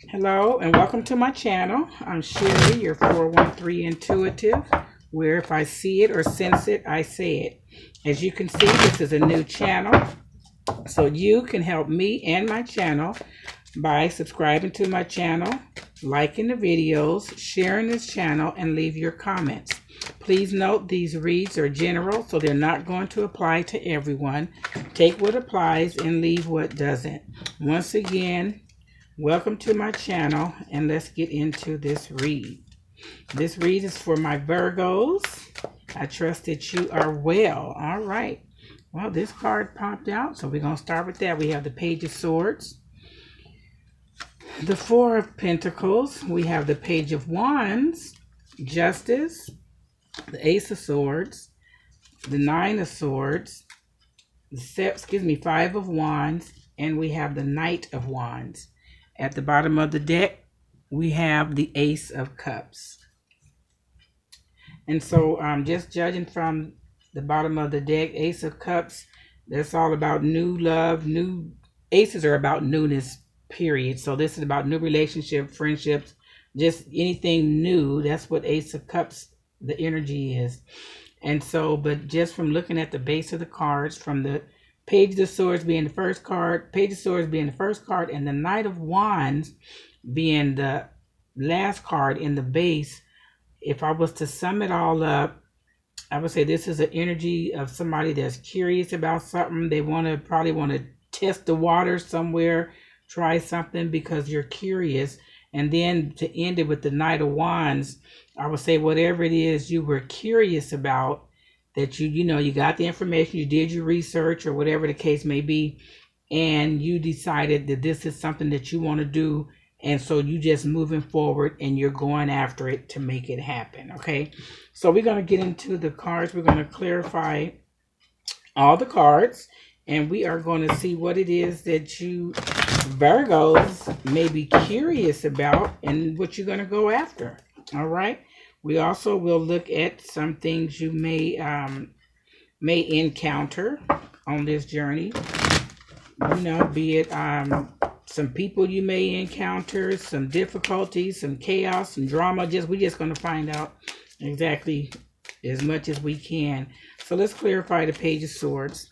Hello and welcome to my channel. I'm Sherry, your 413 intuitive, where if I see it or sense it, I say it. As you can see, this is a new channel, so you can help me and my channel by subscribing to my channel, liking the videos, sharing this channel, and leave your comments. Please note these reads are general, so they're not going to apply to everyone. Take what applies and leave what doesn't. Once again, welcome to my channel, and let's get into this read. This read is for my Virgos. I trust that you are well. All right. Well, this card popped out, so we're going to start with that. We have the Page of Swords, the Four of Pentacles. We have the Page of Wands, Justice, the Ace of Swords, the Nine of Swords, the Five of Wands, and we have the Knight of Wands. At the bottom of the deck, we have the Ace of Cups. And so just judging from the bottom of the deck, Ace of Cups, that's all about new love. New aces are about newness, period. So this is about new relationship, friendships, just anything new. That's what Ace of Cups, the energy is. And so, but just from looking at the base of the cards, from the Page of Swords being the first card, Page of Swords being the first card, and the Knight of Wands being the last card in the base, if I was to sum it all up, I would say this is an energy of somebody that's curious about something. They probably want to test the water somewhere, try something because you're curious. And then to end it with the Knight of Wands, I would say whatever it is you were curious about, that you got the information, you did your research or whatever the case may be, and you decided that this is something that you want to do, and so you just moving forward and you're going after it to make it happen. Okay, so we're going to get into the cards. We're going to clarify all the cards, and we are going to see what it is that you Virgos may be curious about and what you're going to go after. All right. We also will look at some things you may encounter on this journey. Be it some people you may encounter, some difficulties, some chaos, some drama. We're just going to find out exactly as much as we can. So let's clarify the Page of Swords.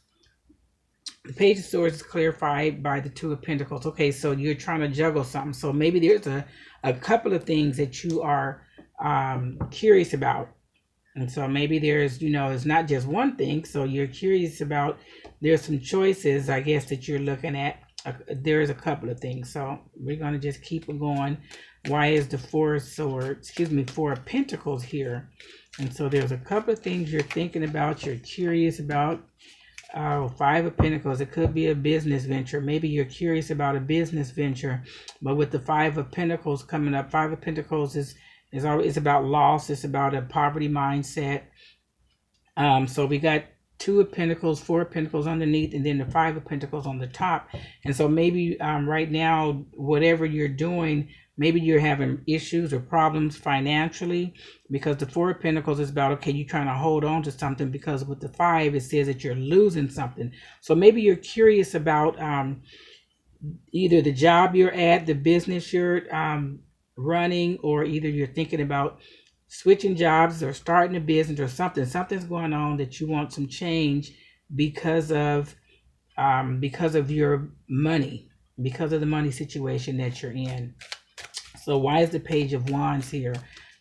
The Page of Swords is clarified by the Two of Pentacles. Okay, so you're trying to juggle something. So maybe there's a couple of things that you are curious about, and so maybe there's it's not just one thing, so you're curious about. There's some choices, I guess, that you're looking at. There's a couple of things, so we're going to just keep it going. Why is the Four of Pentacles here? And so there's a couple of things you're thinking about, you're curious about. Five of Pentacles, it could be a business venture. Maybe you're curious about a business venture, but with the Five of Pentacles coming up, Five of Pentacles is always about loss. It's about a poverty mindset. So we got Two of Pentacles, Four of Pentacles underneath, and then the Five of Pentacles on the top. And so maybe right now, whatever you're doing, maybe you're having issues or problems financially, because the Four of Pentacles is about, okay, you're trying to hold on to something, because with the Five, it says that you're losing something. So maybe you're curious about either the job you're at, the business you're running, or either you're thinking about switching jobs or starting a business or something's going on that you want some change because of your money, because of the money situation that you're in. So why is the Page of Wands here?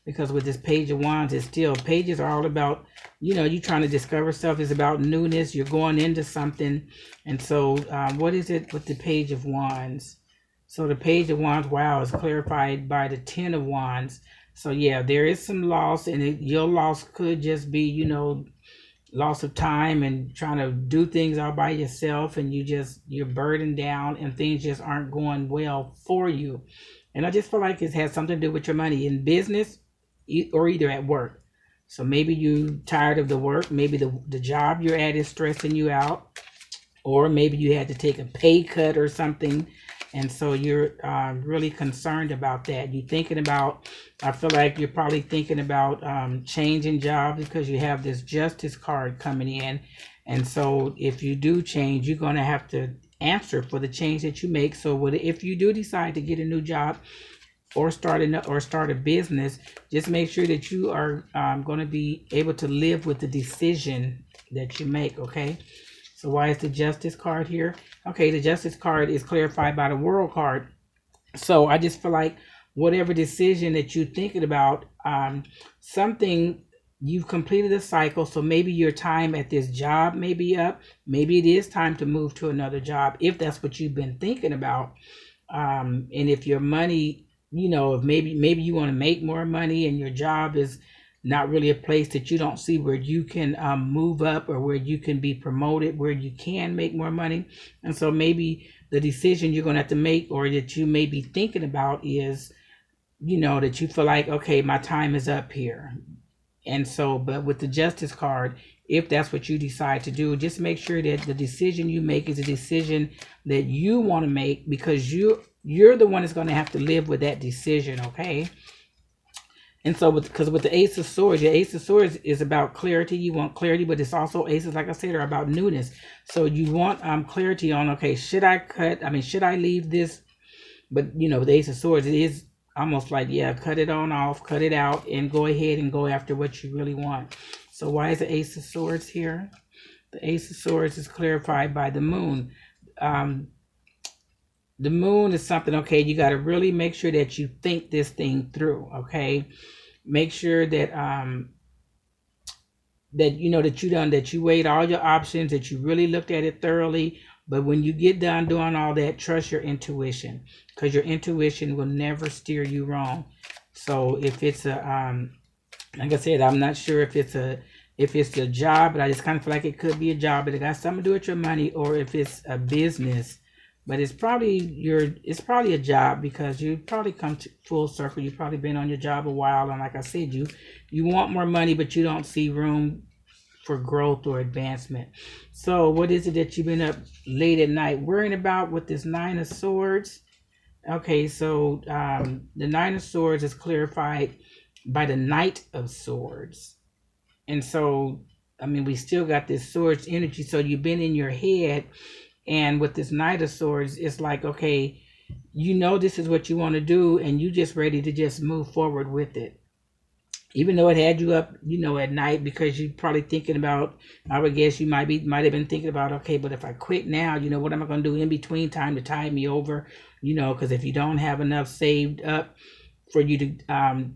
Because with this Page of Wands, it's still, pages are all about, you trying to discover stuff. Is about newness. You're going into something. And so what is it with the Page of Wands? So the Page of Wands, wow, is clarified by the Ten of Wands. So yeah, there is some loss, and your loss could just be, loss of time and trying to do things all by yourself, and you're burdened down and things just aren't going well for you. And I just feel like it has something to do with your money in business or either at work. So maybe you tired of the work, maybe the job you're at is stressing you out, or maybe you had to take a pay cut or something. And so you're really concerned about that. You're thinking about, I feel like you're probably thinking about changing jobs, because you have this Justice card coming in. And so if you do change, you're going to have to answer for the change that you make. So if you do decide to get a new job or start a business, just make sure that you are going to be able to live with the decision that you make. Okay. So why is the Justice card here? Okay, the Justice card is clarified by the World card. So I just feel like whatever decision that you're thinking about, something, you've completed a cycle. So maybe your time at this job may be up. Maybe it is time to move to another job if that's what you've been thinking about. And if your money, if maybe you want to make more money and your job is not really a place that you don't see where you can move up or where you can be promoted, where you can make more money. And so maybe the decision you're going to have to make, or that you may be thinking about, is, that you feel like, okay, my time is up here. And so, but with the Justice card, if that's what you decide to do, just make sure that the decision you make is a decision that you want to make, because you're the one that's going to have to live with that decision. Okay. And so because with the Ace of Swords, your Ace of Swords is about clarity. You want clarity, but it's also, aces, like I said, are about newness. So you want clarity on, okay, should I leave this? But the Ace of Swords, it is almost like, yeah, cut it on off, cut it out, and go ahead and go after what you really want. So why is the Ace of Swords here? The Ace of Swords is clarified by the Moon. The Moon is something, okay, you got to really make sure that you think this thing through. Okay, make sure that that you weighed all your options, that you really looked at it thoroughly. But when you get done doing all that, trust your intuition, because your intuition will never steer you wrong. So if it's like I said, I'm not sure if it's a job, but I just kind of feel like it could be a job, but it got something to do with your money, or if it's a business. But it's probably a job, because you probably come to full circle. You've probably been on your job a while, and like I said, you want more money, but you don't see room for growth or advancement. So what is it that you've been up late at night worrying about with this Nine of Swords? Okay, so the Nine of Swords is clarified by the Knight of Swords. And so, we still got this Swords energy. So you've been in your head. And with this Knight of Swords, it's like, okay, this is what you want to do, and you just ready to just move forward with it. Even though it had you up, at night, because you're probably thinking about, I would guess you might have been thinking about, okay, but if I quit now, what am I going to do in between time to tide me over? Because if you don't have enough saved up for you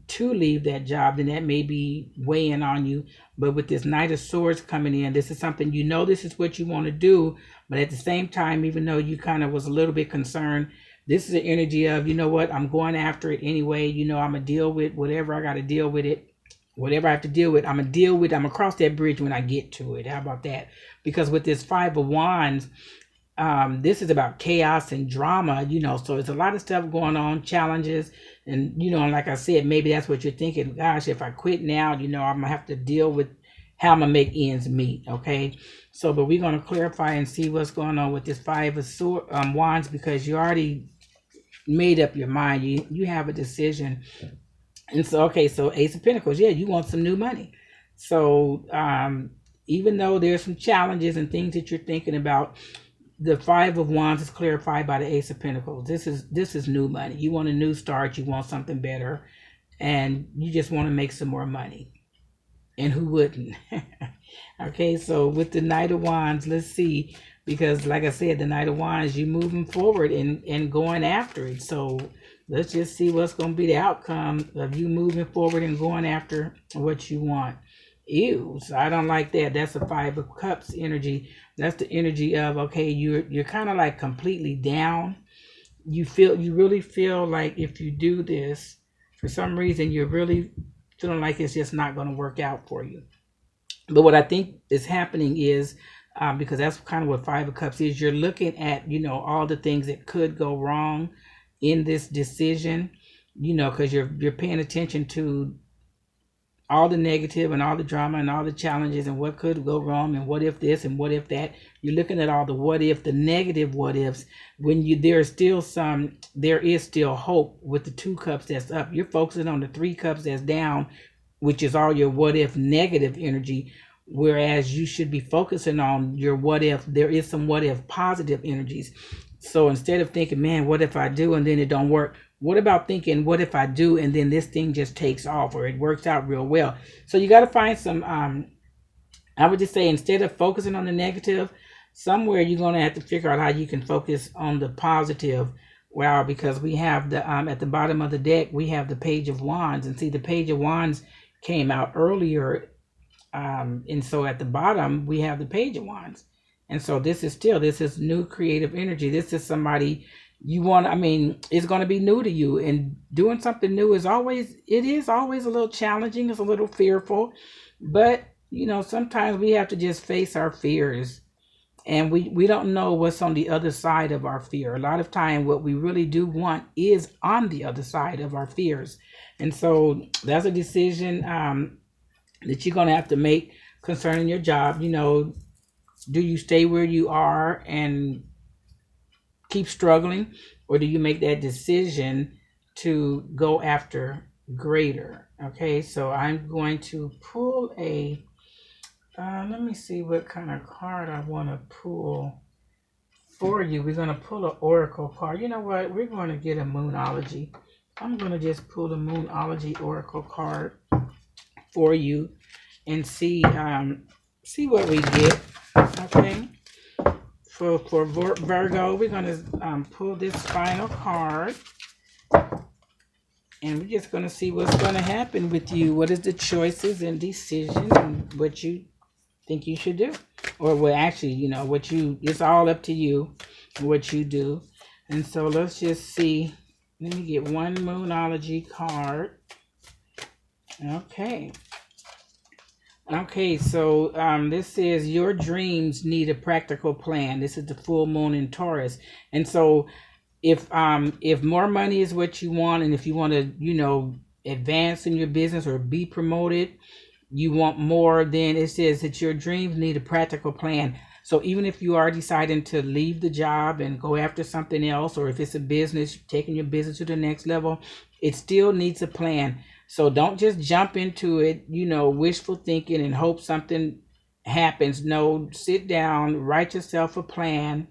to leave that job, then that may be weighing on you. But with this Knight of Swords coming in, this is something, this is what you want to do. But at the same time, even though you kind of was a little bit concerned, this is the energy of, what, I'm going after it anyway. I'm going to deal with whatever I got to deal with it. Whatever I have to deal with, I'm going to cross that bridge when I get to it. How about that? Because with this Five of Wands, this is about chaos and drama, so there's a lot of stuff going on, challenges. And, and like I said, maybe that's what you're thinking. Gosh, if I quit now, I'm going to have to deal with how I'm going to make ends meet. Okay. So, but we're going to clarify and see what's going on with this Five of Wands, because you already made up your mind. You have a decision. And so, okay, so Ace of Pentacles, yeah, you want some new money. So even though there's some challenges and things that you're thinking about, the Five of Wands is clarified by the Ace of Pentacles. This is new money. You want a new start. You want something better. And you just want to make some more money. And who wouldn't? Okay, so with the Knight of Wands, let's see. Because like I said, the Knight of Wands, you moving forward and going after it. So let's just see what's going to be the outcome of you moving forward and going after what you want. Ew, so I don't like that. That's a Five of Cups energy. That's the energy of, okay, you're kind of like completely down. You really feel like if you do this, for some reason, you're really feeling like it's just not going to work out for you. But what I think is happening is, because that's kind of what Five of Cups is, you're looking at, all the things that could go wrong in this decision, because you're paying attention to all the negative and all the drama and all the challenges and what could go wrong and what if this and what if that. You're looking at all the what if, the negative what ifs, when there is still hope with the Two Cups that's up. You're focusing on the Three Cups that's down, which is all your what if negative energy, whereas you should be focusing on your what if. There is some what if positive energies. So instead of thinking, man, what if I do and then it don't work, what about thinking, what if I do and then this thing just takes off or it works out real well? So you got to find some, I would just say, instead of focusing on the negative, somewhere you're going to have to figure out how you can focus on the positive. Well, because we have the, at the bottom of the deck, we have the Page of Wands. And see, the Page of Wands came out earlier. And so at the bottom, we have the Page of Wands. And so this is new creative energy. This is somebody you want, it's going to be new to you. And doing something new is always a little challenging. It's a little fearful. But, sometimes we have to just face our fears. And we don't know what's on the other side of our fear. A lot of time, what we really do want is on the other side of our fears. And so that's a decision that you're going to have to make concerning your job. Do you stay where you are and keep struggling? Or do you make that decision to go after greater? Okay, so I'm going to pull a... let me see what kind of card I want to pull for you. We're going to pull an oracle card. You know what? We're going to get a Moonology. I'm going to just pull the Moonology oracle card for you and see what we get. Okay. For Virgo, we're going to pull this final card. And we're just going to see what's going to happen with you. What is the choices and decisions and what you think you should do, or what actually, it's all up to you what you do. And so let's just see. Let me get one Moonology card. Okay, so this says your dreams need a practical plan. This is the full moon in Taurus. And so if more money is what you want, and if you want to advance in your business or be promoted, you want more, then it says that your dreams need a practical plan. So even if you are deciding to leave the job and go after something else, or if it's a business, taking your business to the next level, it still needs a plan. So don't just jump into it, wishful thinking and hope something happens. No, sit down, write yourself a plan,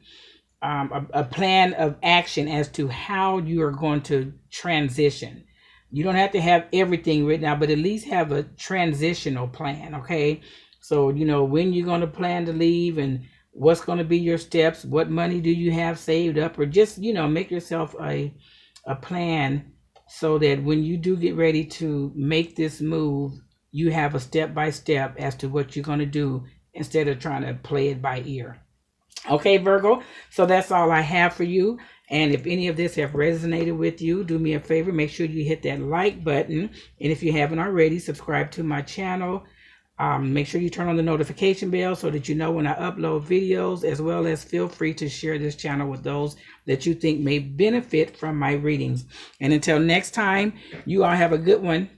a plan of action as to how you are going to transition. You don't have to have everything written out, but at least have a transitional plan, okay? So, when you're going to plan to leave and what's going to be your steps, what money do you have saved up, or just, make yourself a plan so that when you do get ready to make this move, you have a step-by-step as to what you're going to do instead of trying to play it by ear. Okay, Virgo, so that's all I have for you. And if any of this have resonated with you, do me a favor, make sure you hit that like button. And if you haven't already, subscribe to my channel. Make sure you turn on the notification bell so that you know when I upload videos, as well as feel free to share this channel with those that you think may benefit from my readings. And until next time, you all have a good one.